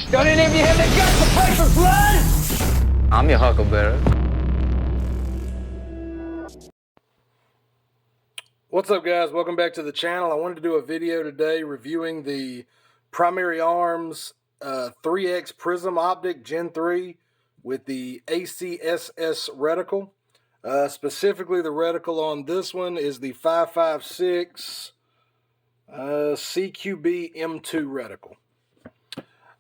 Don't any of you have the guts to fight for blood? I'm your huckleberry. What's up, guys? Welcome back to the channel. I wanted to do a video today reviewing the Primary Arms 3X Prism Optic Gen 3 with the acss reticle. Specifically, the reticle on this one is the 556 CQB M2 reticle.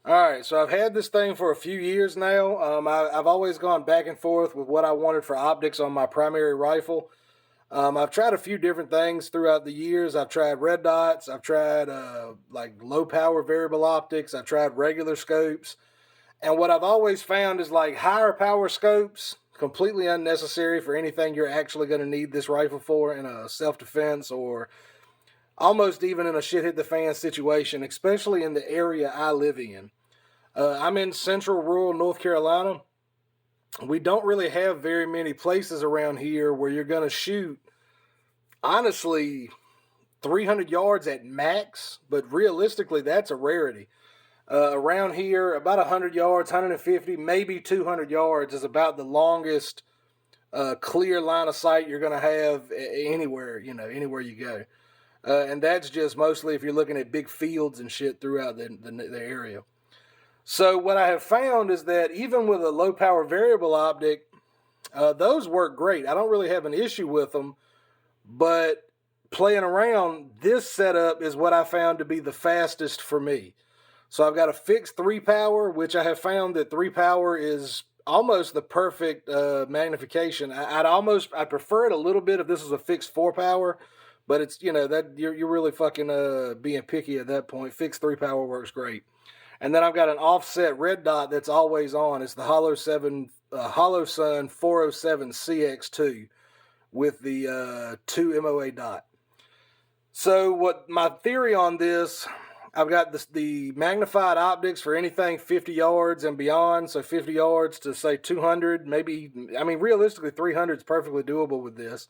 Alright, so I've had this thing for a few years now. I've always gone back and forth with what I wanted for optics on my primary rifle. I've tried a few different things throughout the years. I've tried red dots. I've tried like low power variable optics. I've tried regular scopes. And what I've always found is like higher power scopes, completely unnecessary for anything you're actually going to need this rifle for in a self-defense or almost even in a shit hit the fan situation, especially in the area I live in. I'm in central rural North Carolina. We don't really have very many places around here where you're going to shoot, honestly, 300 yards at max, but realistically, that's a rarity. Around here, about 100 yards, 150, maybe 200 yards is about the longest clear line of sight you're going to have anywhere, anywhere you go. And that's just mostly if you're looking at big fields and shit throughout the area. So what I have found is that even with a low power variable optic, those work great. I don't really have an issue with them, but playing around, this setup is what I found to be the fastest for me. So I've got a fixed 3 power, which I have found that 3 power is almost the perfect magnification. I'd prefer it a little bit if this was a fixed 4 power, but it's, that you're really fucking being picky at that point. Fixed 3 power works great. And then I've got an offset red dot that's always on. It's the HoloSun 407 CX2 with the 2 MOA dot. So what my theory on this, I've got the magnified optics for anything 50 yards and beyond. So 50 yards to say 200, maybe, I mean, realistically 300 is perfectly doable with this.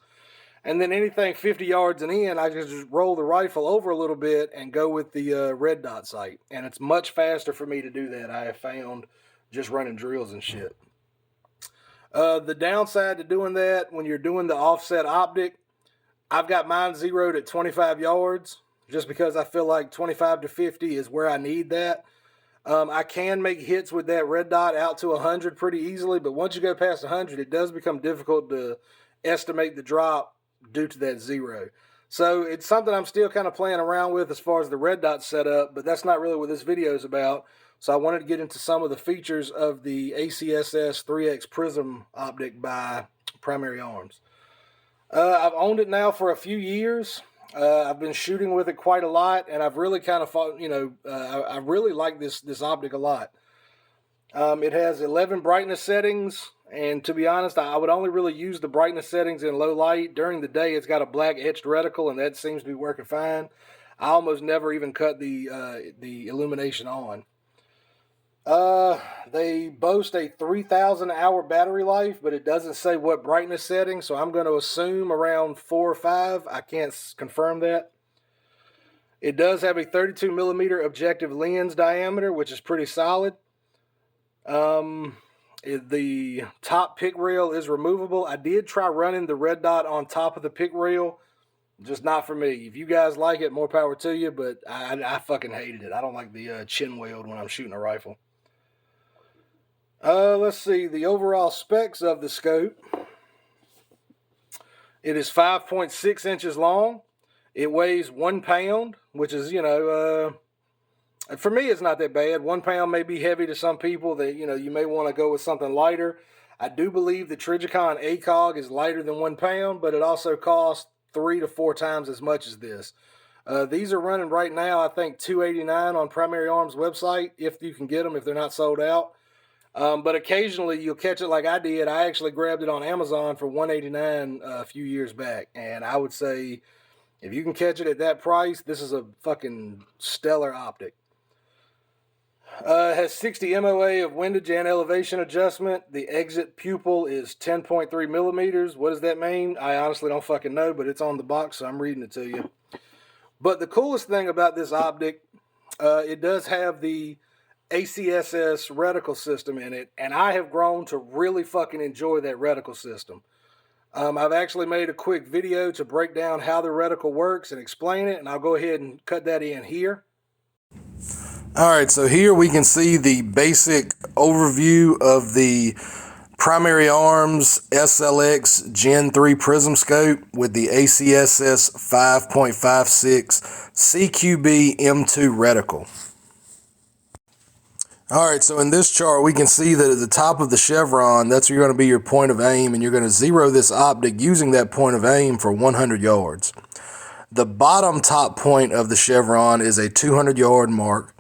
And then anything 50 yards and in, I just roll the rifle over a little bit and go with the red dot sight. And it's much faster for me to do that, I have found, just running drills and shit. The downside to doing that, when you're doing the offset optic, I've got mine zeroed at 25 yards, just because I feel like 25 to 50 is where I need that. I can make hits with that red dot out to 100 pretty easily, but once you go past 100, it does become difficult to estimate the drop due to that zero. So it's something I'm still kind of playing around with as far as the red dot setup, but that's not really what this video is about. So I wanted to get into some of the features of the acss 3X Prism optic by Primary Arms. I've owned it now for a few years. I've been shooting with it quite a lot, and I've really kind of thought, I really like this optic a lot. It has 11 brightness settings. And to be honest, I would only really use the brightness settings in low light. During the day, it's got a black etched reticle, and that seems to be working fine. I almost never even cut the illumination on. They boast a 3,000 hour battery life, but it doesn't say what brightness setting, so I'm going to assume around 4 or 5. I can't confirm that. It does have a 32 millimeter objective lens diameter, which is pretty solid. The top pick rail is removable. I did try running the red dot on top of the pick rail. Just not for me. If you guys like it, more power to you, but I fucking hated it. I don't like the chin weld when I'm shooting a rifle. Let's see. The overall specs of the scope. It is 5.6 inches long. It weighs 1 pound, which is, for me, it's not that bad. 1 pound may be heavy to some people that, you may want to go with something lighter. I do believe the Trijicon ACOG is lighter than 1 pound, but it also costs 3 to 4 times as much as this. These are running right now, I think, $289 on Primary Arms website, if you can get them, if they're not sold out. But occasionally you'll catch it like I did. I actually grabbed it on Amazon for $189 a few years back. And I would say, if you can catch it at that price, this is a fucking stellar optic. It has 60 MOA of windage and elevation adjustment. The exit pupil is 10.3 millimeters. What does that mean? I honestly don't fucking know, but it's on the box, so I'm reading it to you. But the coolest thing about this optic, it does have the acss reticle system in it, and I have grown to really fucking enjoy that reticle system. I've actually made a quick video to break down how the reticle works and explain it, and I'll go ahead and cut that in here. Alright, so here we can see the basic overview of the Primary Arms SLX Gen 3 Prism Scope with the acss 5.56 CQB M2 reticle. Alright, so in this chart we can see that at the top of the chevron, that's going to be your point of aim, and you're going to zero this optic using that point of aim for 100 yards. The bottom top point of the chevron is a 200 yard mark.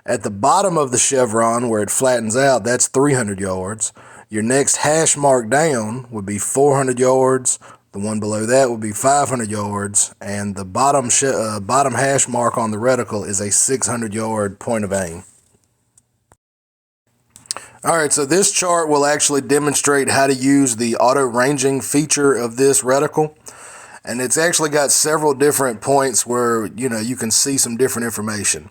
At the bottom of the chevron, where it flattens out, that's 300 yards. Your next hash mark down would be 400 yards. The one below that would be 500 yards. And the bottom hash mark on the reticle is a 600 yard point of aim. Alright, so this chart will actually demonstrate how to use the auto ranging feature of this reticle. And it's actually got several different points where, you can see some different information.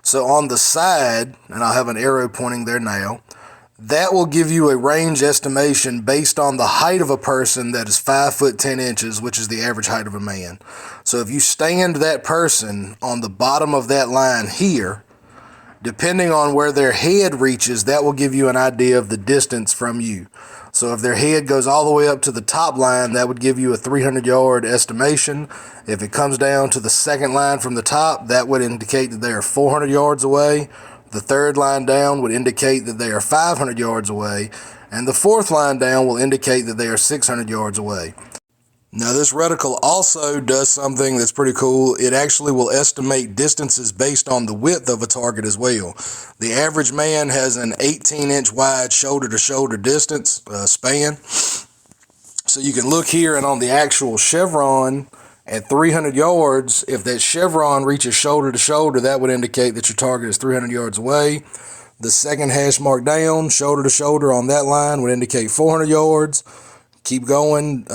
So on the side, and I'll have an arrow pointing there now, that will give you a range estimation based on the height of a person that is 5 foot 10 inches, which is the average height of a man. So if you stand that person on the bottom of that line here, depending on where their head reaches, that will give you an idea of the distance from you. So if their head goes all the way up to the top line, that would give you a 300 yard estimation. If it comes down to the second line from the top, that would indicate that they are 400 yards away. The third line down would indicate that they are 500 yards away. And the fourth line down will indicate that they are 600 yards away. Now this reticle also does something that's pretty cool. It actually will estimate distances based on the width of a target as well. The average man has an 18-inch wide shoulder-to-shoulder distance span. So you can look here, and on the actual chevron at 300 yards, if that chevron reaches shoulder-to-shoulder, that would indicate that your target is 300 yards away. The second hash mark down, shoulder-to-shoulder on that line, would indicate 400 yards. Keep going,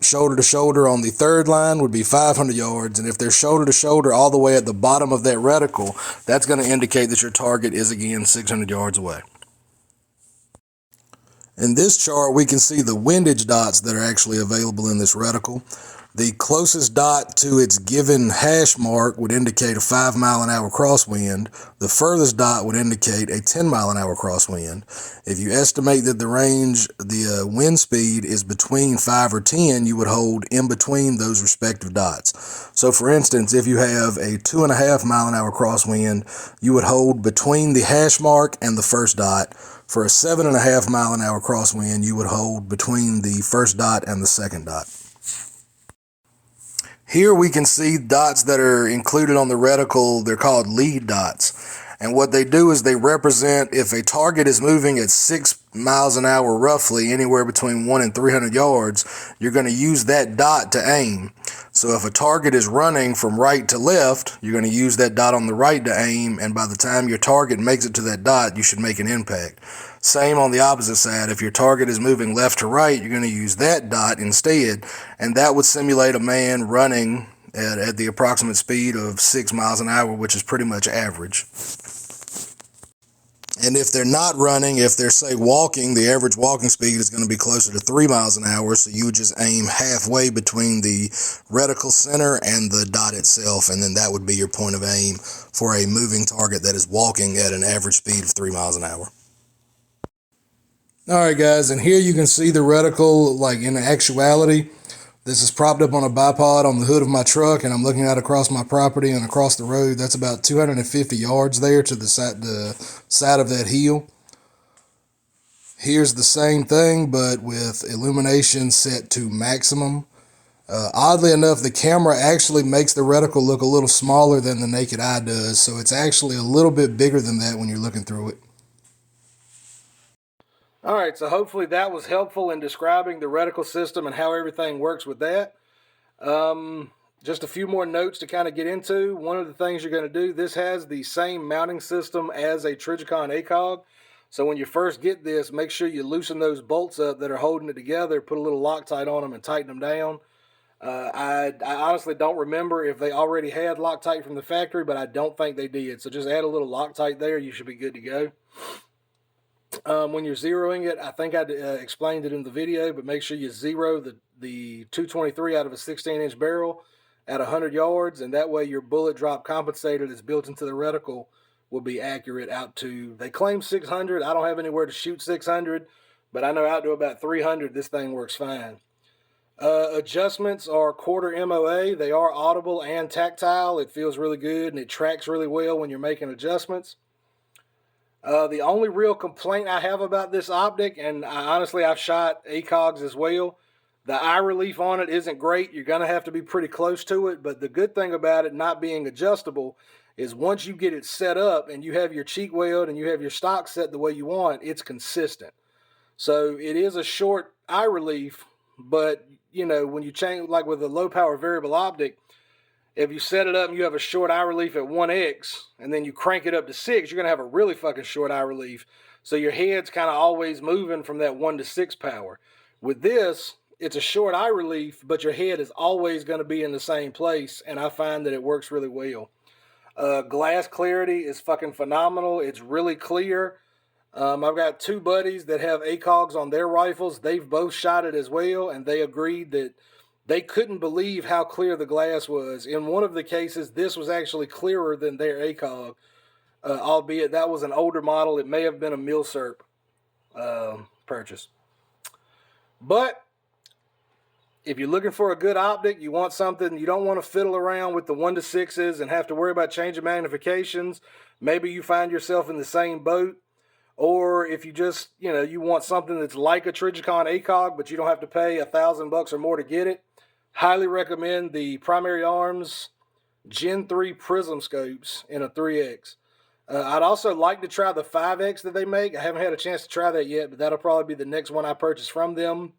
shoulder to shoulder on the third line would be 500 yards, and if they're shoulder to shoulder all the way at the bottom of that reticle, that's going to indicate that your target is again 600 yards away. In this chart, we can see the windage dots that are actually available in this reticle. The closest dot to its given hash mark would indicate a 5 mile an hour crosswind. The furthest dot would indicate a 10 mile an hour crosswind. If you estimate that the wind speed is between 5 or 10, you would hold in between those respective dots. So for instance, if you have a 2.5 mile an hour crosswind, you would hold between the hash mark and the first dot. For a 7.5 mile an hour crosswind, you would hold between the first dot and the second dot. Here we can see dots that are included on the reticle. They're called lead dots. And what they do is they represent if a target is moving at 6 miles an hour roughly, anywhere between 1 and 300 yards, you're going to use that dot to aim. So if a target is running from right to left, you're going to use that dot on the right to aim, and by the time your target makes it to that dot, you should make an impact. Same on the opposite side. If your target is moving left to right, you're going to use that dot instead, and that would simulate a man running at the approximate speed of 6 miles an hour, which is pretty much average. And if they're not running, if they're, say, walking, the average walking speed is going to be closer to 3 miles an hour, so you would just aim halfway between the reticle center and the dot itself, and then that would be your point of aim for a moving target that is walking at an average speed of 3 miles an hour. Alright guys, and here you can see the reticle like in actuality. This is propped up on a bipod on the hood of my truck, and I'm looking out across my property and across the road. That's about 250 yards there to the side of that hill. Here's the same thing, but with illumination set to maximum. Oddly enough, the camera actually makes the reticle look a little smaller than the naked eye does, so it's actually a little bit bigger than that when you're looking through it. Alright, so hopefully that was helpful in describing the reticle system and how everything works with that. Just a few more notes to kind of get into. One of the things you're going to do, this has the same mounting system as a Trijicon ACOG. So when you first get this, make sure you loosen those bolts up that are holding it together, put a little Loctite on them and tighten them down. I honestly don't remember if they already had Loctite from the factory, but I don't think they did. So just add a little Loctite there. You should be good to go. When you're zeroing it, I think I explained it in the video, but make sure you zero the 223 out of a 16-inch barrel at 100 yards, and that way your bullet drop compensator that's built into the reticle will be accurate out to, they claim 600. I don't have anywhere to shoot 600, but I know out to about 300 this thing works fine. Adjustments are quarter MOA. They are audible and tactile. It feels really good and it tracks really well when you're making adjustments. The only real complaint I have about this optic, and honestly I've shot ACOGs as well, the eye relief on it isn't great. You're going to have to be pretty close to it, but the good thing about it not being adjustable is once you get it set up and you have your cheek weld and you have your stock set the way you want, it's consistent. So it is a short eye relief, but you know, when you change, like with a low power variable optic, if you set it up and you have a short eye relief at 1x and then you crank it up to 6, you're going to have a really fucking short eye relief. So your head's kind of always moving from that 1 to 6 power. With this, it's a short eye relief, but your head is always going to be in the same place, and I find that it works really well. Glass clarity is fucking phenomenal. It's really clear. I've got two buddies that have ACOGs on their rifles. They've both shot it as well, and they agreed that they couldn't believe how clear the glass was. In one of the cases, this was actually clearer than their ACOG, albeit that was an older model. It may have been a Milsurp purchase. But if you're looking for a good optic, you want something, you don't want to fiddle around with the 1 to 6s and have to worry about changing magnifications. Maybe you find yourself in the same boat. Or if you just, you know, you want something that's like a Trijicon ACOG, but you don't have to pay $1,000 or more to get it, highly recommend the Primary Arms Gen 3 prism scopes in a 3X. I'd also like to try the 5X that they make. I haven't had a chance to try that yet, but that'll probably be the next one I purchase from them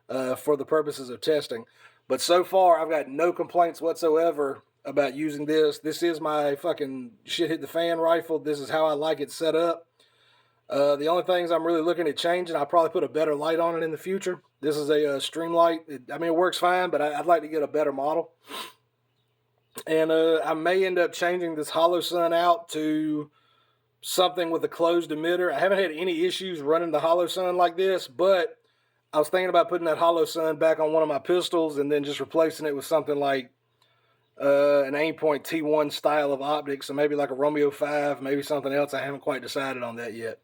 for the purposes of testing. But so far, I've got no complaints whatsoever about using this. This is my fucking shit hit the fan rifle. This is how I like it set up. The only things I'm really looking at changing, I'll probably put a better light on it in the future. This is a stream light. I mean, it works fine, but I'd like to get a better model. And I may end up changing this hollow sun out to something with a closed emitter. I haven't had any issues running the hollow sun like this, but I was thinking about putting that hollow sun back on one of my pistols and then just replacing it with something like an Aimpoint T1 style of optics, so maybe like a Romeo 5, maybe something else. I haven't quite decided on that yet.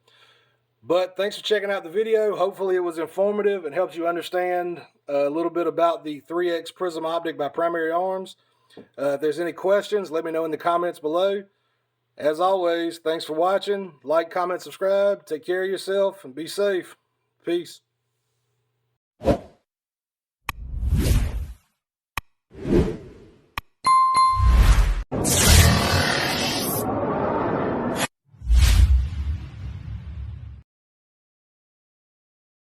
But thanks for checking out the video. Hopefully it was informative and helps you understand a little bit about the 3X Prism Optic by Primary Arms. If there's any questions, let me know in the comments below. As always, thanks for watching. Like, comment, subscribe. Take care of yourself and be safe. Peace.